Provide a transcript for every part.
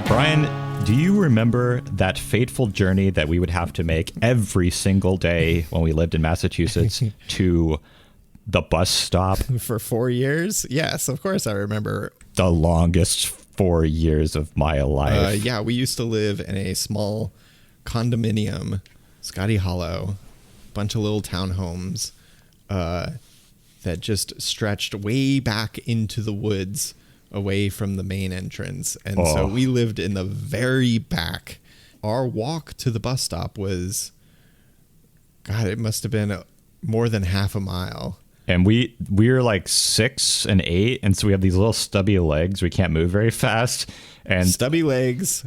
Brian, do you remember that fateful journey that we would have to make every single day when we lived in Massachusetts to the bus stop? For 4 years? Yes, of course I remember. The longest 4 years of my life. Yeah, we used to live in a small condominium, Scotty Hollow, bunch of little townhomes that just stretched way back into the woods away from the main entrance. And so we lived in the very back. Our walk to the bus stop was, God, it must have been more than half a mile. And we're like 6 and 8, and so we have these little stubby legs. We can't move very fast. And stubby legs,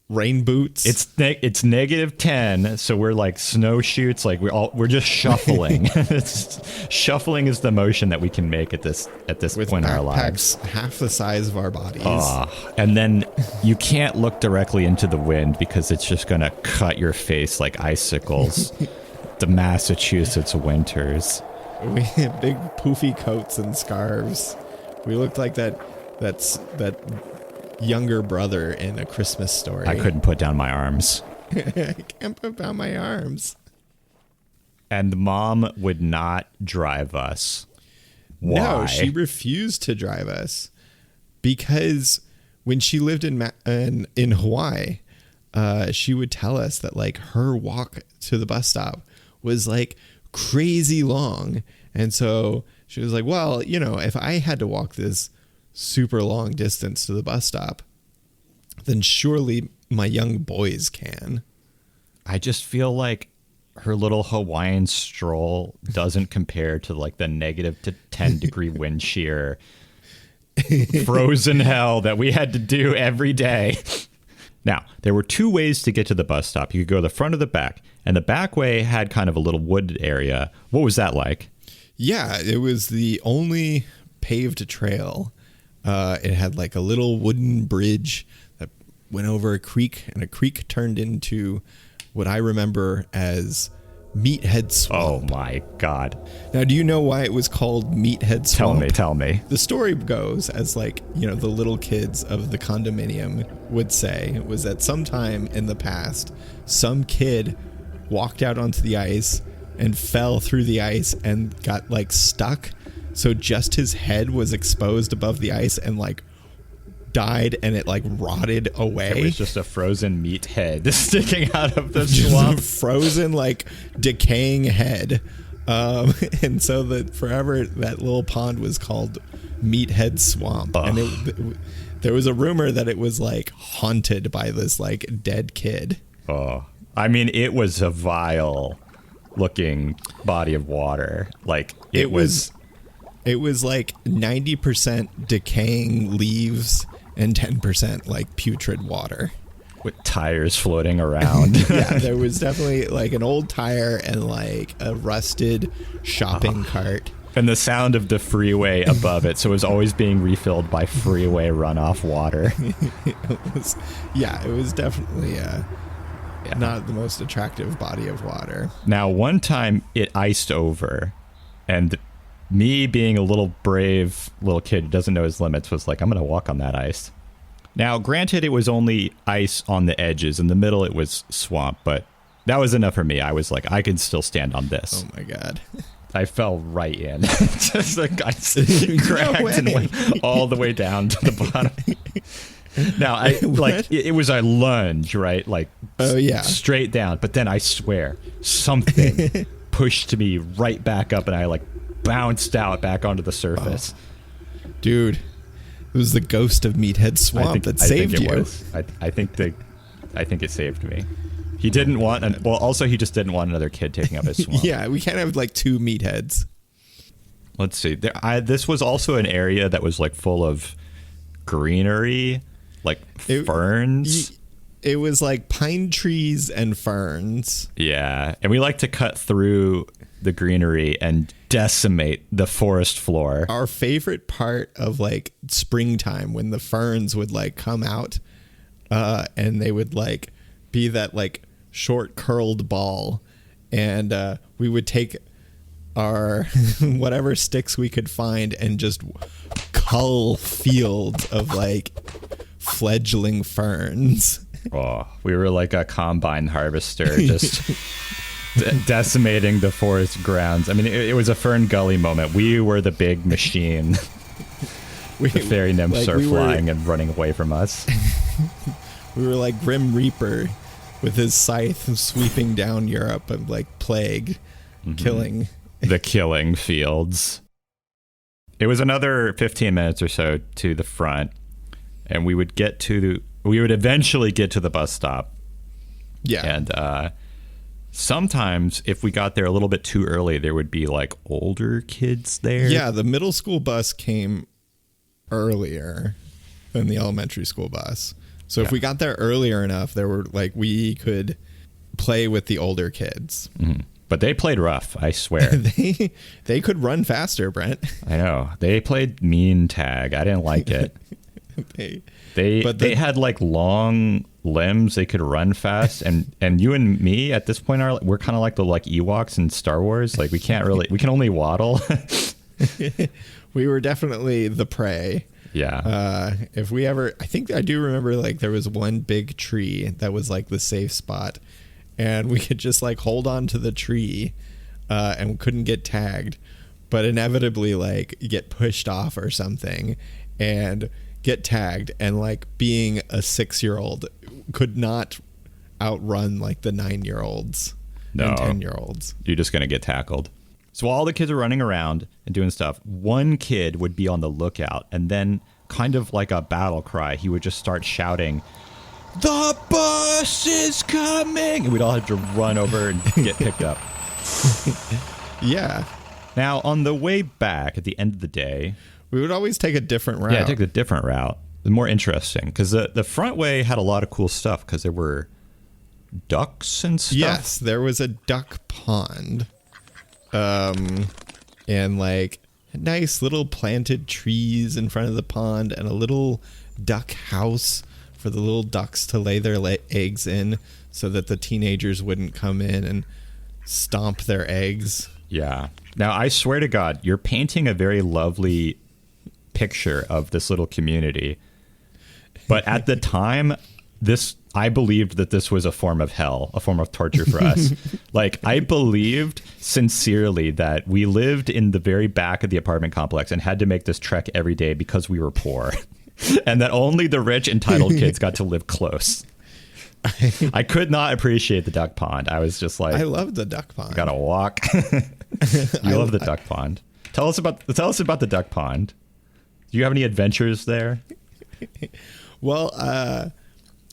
rain boots. It's -10, so we're like snowshoots. Like we're just shuffling. Shuffling is the motion that we can make at this with point in our lives. Half the size of our bodies. And then you can't look directly into the wind because it's just gonna cut your face like icicles. The Massachusetts winters. We had big poofy coats and scarves. We looked like that younger brother in A Christmas Story. I couldn't put down my arms. I can't put down my arms. And Mom would not drive us. Why? No, she refused to drive us because when she lived in Hawaii, she would tell us that like her walk to the bus stop was like crazy long. And so she was like, well, you know, if I had to walk this super long distance to the bus stop, then surely my young boys can. I just feel like her little Hawaiian stroll doesn't compare to like the -10 wind shear frozen hell that we had to do every day. Now, there were 2 ways to get to the bus stop. You could go the front or the back, and the back way had kind of a little wooded area. What was that like? Yeah, it was the only paved trail. It had like a little wooden bridge that went over a creek, and a creek turned into what I remember as Meathead Swamp. Oh my God. Now, do you know why it was called Meathead Swamp? Tell me. The story goes as like, you know, the little kids of the condominium would say, was that sometime in the past, some kid walked out onto the ice and fell through the ice and got like stuck. So just his head was exposed above the ice and like died, and it like rotted away. It was just a frozen meat head sticking out of the swamp. Frozen, like decaying head. And so forever that little pond was called Meathead Swamp. And there was a rumor that it was like haunted by this like dead kid. Oh, I mean, it was a vile looking body of water. Like it was like 90% decaying leaves and 10% like putrid water. With tires floating around. Yeah, there was definitely like an old tire and like a rusted shopping cart. And the sound of the freeway above it. So it was always being refilled by freeway runoff water. It was definitely not the most attractive body of water. Now, one time it iced over, and me being a little brave little kid who doesn't know his limits was like, I'm going to walk on that ice. Now, granted, it was only ice on the edges. In the middle, it was swamp, but that was enough for me. I was like, I can still stand on this. Oh, my God. I fell right in. Just like ice cracked and went all the way down to the bottom. Now, it was a lunge, right? Like, straight down. But then I swear, something pushed me right back up, and I like bounced out back onto the surface. Dude, it was the ghost of Meathead Swamp that saved you. I think it saved me. He didn't want, also he just didn't want another kid taking up his swamp. Yeah, we can't have like 2 meatheads. Let's see. This was also an area that was like full of greenery, like ferns. It was like pine trees and ferns. Yeah, and we like to cut through the greenery and decimate the forest floor. Our favorite part of like springtime, when the ferns would like come out and they would like be that like short curled ball, and we would take our whatever sticks we could find and just cull fields of like fledgling ferns. Oh, we were like a combine harvester, just decimating the forest grounds. I mean, it was a Fern Gully moment. We were the big machine. The fairy nymphs are flying and running away from us. We were like Grim Reaper with his scythe sweeping down Europe and like plague, killing. The killing fields. It was another 15 minutes or so to the front, and we would eventually get to the bus stop. Yeah. And sometimes if we got there a little bit too early, there would be like older kids there. Yeah, the middle school bus came earlier than the elementary school bus. So if we got there earlier enough, there were like we could play with the older kids. Mm-hmm. But they played rough, I swear. They could run faster, Brent. I know. They played mean tag. I didn't like it. They had like long limbs. They could run fast. And you and me at this point we're kind of like the like Ewoks in Star Wars. Like we can only waddle. We were definitely the prey. Yeah. I think I do remember like there was one big tree that was like the safe spot. And we could just like hold on to the tree and couldn't get tagged, but inevitably like get pushed off or something and get tagged. And like being a 6-year-old could not outrun like the 9-year-olds and 10-year-olds. You're just going to get tackled. So while all the kids are running around and doing stuff, one kid would be on the lookout, and then kind of like a battle cry, he would just start shouting, "The bus is coming!" And we'd all have to run over and get picked up. Yeah. Now, on the way back at the end of the day, we would always take a different route. Yeah, take the different route. The more interesting, because the front way had a lot of cool stuff because there were ducks and stuff. Yes, there was a duck pond. And like nice little planted trees in front of the pond and a little duck house for the little ducks to lay their eggs in so that the teenagers wouldn't come in and stomp their eggs. Yeah. Now, I swear to God, you're painting a very lovely picture of this little community. But at the time, I believed that this was a form of hell, a form of torture for us. Like, I believed sincerely that we lived in the very back of the apartment complex and had to make this trek every day because we were poor. And that only the rich, entitled kids got to live close. I could not appreciate the duck pond. I was just like, I love the duck pond. Gotta walk. You love the duck pond. Tell us about the duck pond. Do you have any adventures there? Well,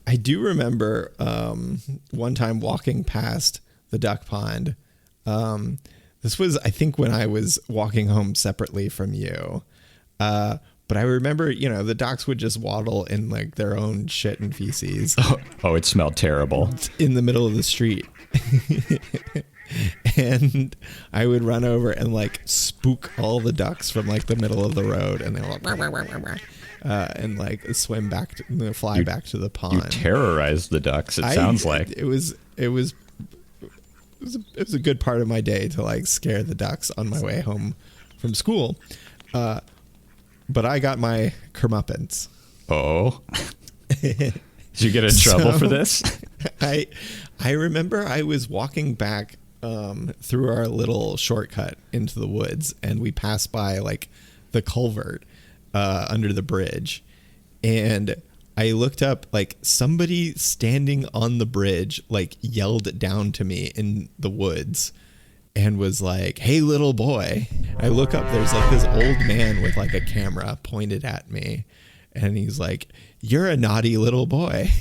I do remember one time walking past the duck pond. This was, I think, when I was walking home separately from you. But I remember, the ducks would just waddle in like their own shit and feces. Oh, it smelled terrible. In the middle of the street. And I would run over and like spook all the ducks from like the middle of the road, and they were like, and like swim back, fly back to the pond. You terrorized the ducks. It sounds like it was a good part of my day to like scare the ducks on my way home from school. But I got my comeuppance. Oh. Did you get in trouble for this? I remember I was walking back through our little shortcut into the woods, and we passed by like the culvert under the bridge, and I looked up, like somebody standing on the bridge like yelled down to me in the woods and was like, "Hey, little boy." I look up, there's like this old man with like a camera pointed at me, and he's like, "You're a naughty little boy.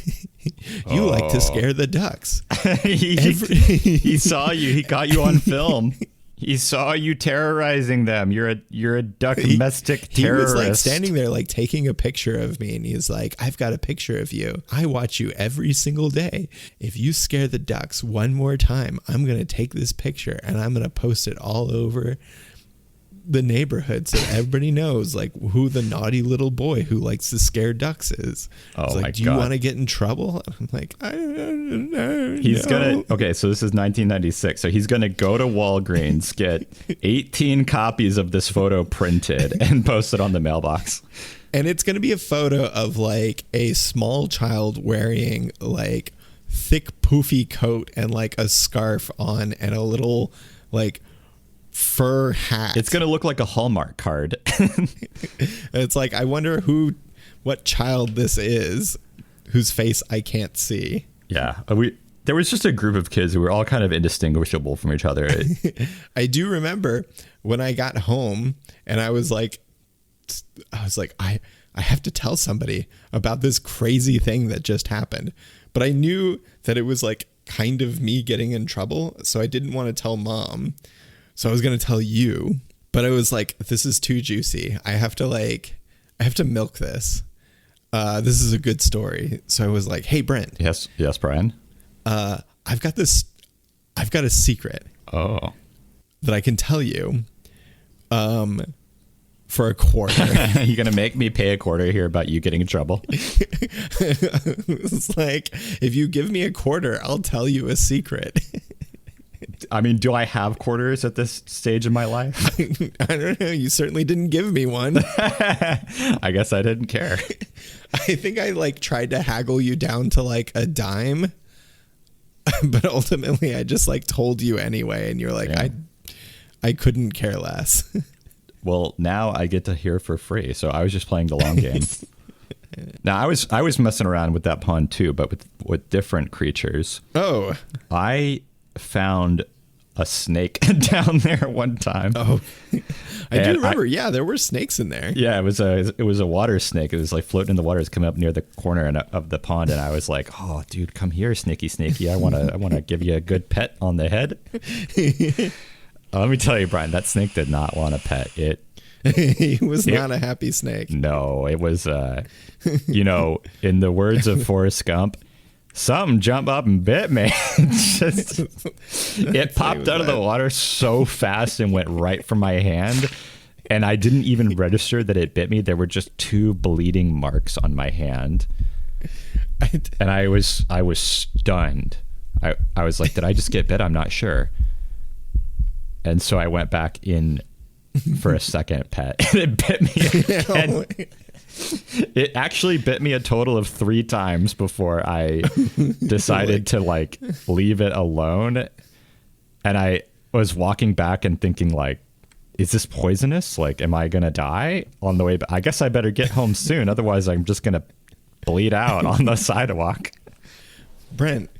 You like to scare the ducks." He saw you. He got you on film. He saw you terrorizing them. You're a duck domestic terrorist. He was like standing there like taking a picture of me, and he's like, "I've got a picture of you. I watch you every single day. If you scare the ducks one more time, I'm going to take this picture and I'm going to post it all over the neighborhood so everybody knows like who the naughty little boy who likes to scare ducks is." Oh my God. Do you want to get in trouble? I'm like, I don't know. Okay, so this is 1996. So he's gonna go to Walgreens, get 18 copies of this photo printed, and post it on the mailbox. And it's going to be a photo of like a small child wearing like thick poofy coat and like a scarf on and a little like fur hat. It's going to look like a Hallmark card. It's like, I wonder what child this is whose face I can't see. Yeah. There was just a group of kids who were all kind of indistinguishable from each other. I do remember when I got home and I was like, I have to tell somebody about this crazy thing that just happened. But I knew that it was like kind of me getting in trouble. So I didn't want to tell Mom. So I was going to tell you, but I was like, this is too juicy. I have to milk this. This is a good story. So I was like, hey, Brent. Yes, Brian. I've got a secret. Oh. That I can tell you. For a quarter. You're going to make me pay a quarter here about you getting in trouble? It's like, if you give me a quarter, I'll tell you a secret. I mean, do I have quarters at this stage in my life? I don't know. You certainly didn't give me one. I guess I didn't care. I think I like tried to haggle you down to like a dime. But ultimately, I just like told you anyway. And you're like, yeah. I couldn't care less. Well, now I get to hear for free. So I was just playing the long game. Now, I was messing around with that pond too, but with different creatures. Oh. I found a snake down there one time. Oh. I do remember. There were snakes in there. Yeah, it was a water snake. It was like floating in the water. It's coming up near the corner of the pond, and I was like, "Oh, dude, come here, snaky. I want to give you a good pet on the head." Let me tell you, Brian, that snake did not want a pet. He was not a happy snake. No, it was, in the words of Forrest Gump, something jumped up and bit me. It popped out of the water so fast and went right for my hand. And I didn't even register that it bit me. There were just 2 bleeding marks on my hand. And I was stunned. I was like, did I just get bit? I'm not sure. And so I went back in for a second pet, and it bit me again. It actually bit me a total of 3 times before I decided to like leave it alone. And I was walking back and thinking like, is this poisonous? Like, am I going to die on the way back? I guess I better get home soon. Otherwise I'm just going to bleed out on the sidewalk. Brent,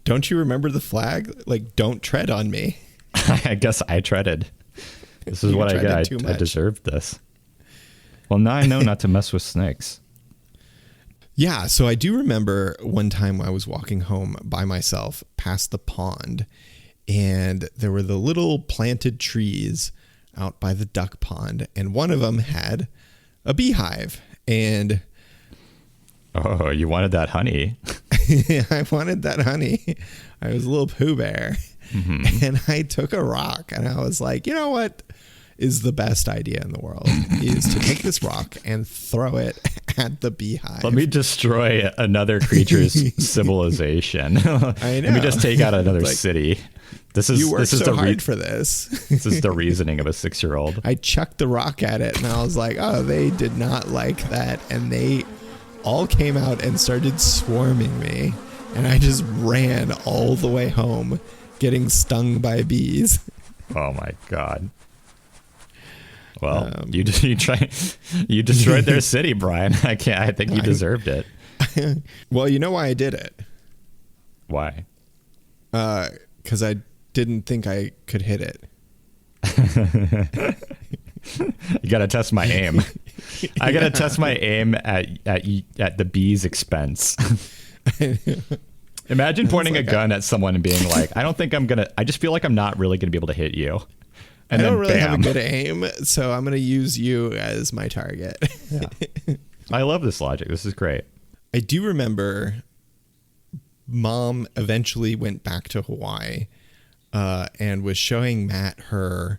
don't you remember the flag? Like, don't tread on me. I guess I treaded. This is what I get. I deserved this. Well, now I know not to mess with snakes. Yeah, so I do remember one time I was walking home by myself past the pond, and there were the little planted trees out by the duck pond, and one of them had a beehive. And oh, you wanted that honey. I wanted that honey. I was a little Pooh Bear. Mm-hmm. And I took a rock and I was like, you know what is the best idea in the world is to take this rock and throw it at the beehive. Let me destroy another creature's civilization. I know. Let me just take out another city. This is so hard for this. This is the reasoning of a 6-year-old. I chucked the rock at it and I was like, oh, they did not like that. And they all came out and started swarming me. And I just ran all the way home, getting stung by bees. Oh my God. Well, you destroyed their city, Brian. I think you deserved it. Well, you know why I did it? Why? Because I didn't think I could hit it. You got to test my aim. I got to test my aim at the bee's expense. Imagine pointing a gun at someone and being like, I just feel like I'm not really going to be able to hit you. And I don't really have a good aim, so I'm going to use you as my target. Yeah. I love this logic. This is great. I do remember Mom eventually went back to Hawaii and was showing Matt her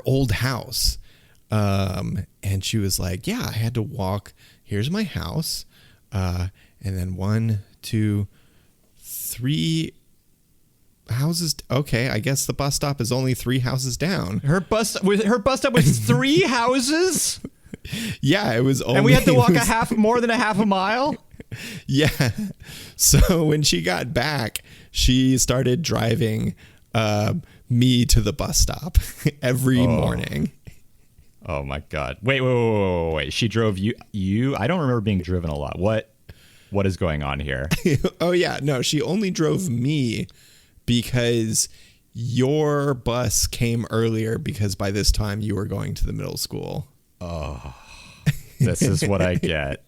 old house. And she was like, yeah, I had to walk. Here's my house. And then 1, 2, 3 houses. Okay, I guess the bus stop is only 3 houses down. Her bus stop was 3 houses? Yeah, it was only. And we had to walk more than a half a mile? Yeah. So when she got back, she started driving me to the bus stop every morning. Oh my God. Wait. She drove you? I don't remember being driven a lot. What is going on here? Oh yeah. No, she only drove me because your bus came earlier because by this time you were going to the middle school. Oh, this is what I get.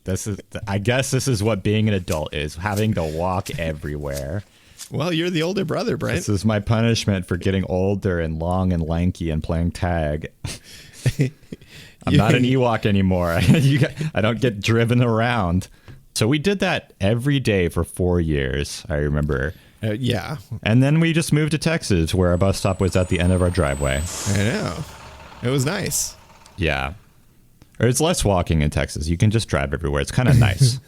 I guess this is what being an adult is, having to walk everywhere. Well, you're the older brother, Brent. This is my punishment for getting older and long and lanky and playing tag. I'm not an Ewok anymore. I don't get driven around. So we did that every day for 4 years, I remember. Yeah. And then we just moved to Texas, where our bus stop was at the end of our driveway. I know. It was nice. Yeah. Or it's less walking in Texas. You can just drive everywhere. It's kind of nice.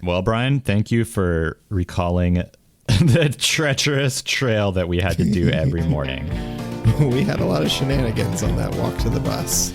Well, Brian, thank you for recalling the treacherous trail that we had to do every morning. We had a lot of shenanigans on that walk to the bus.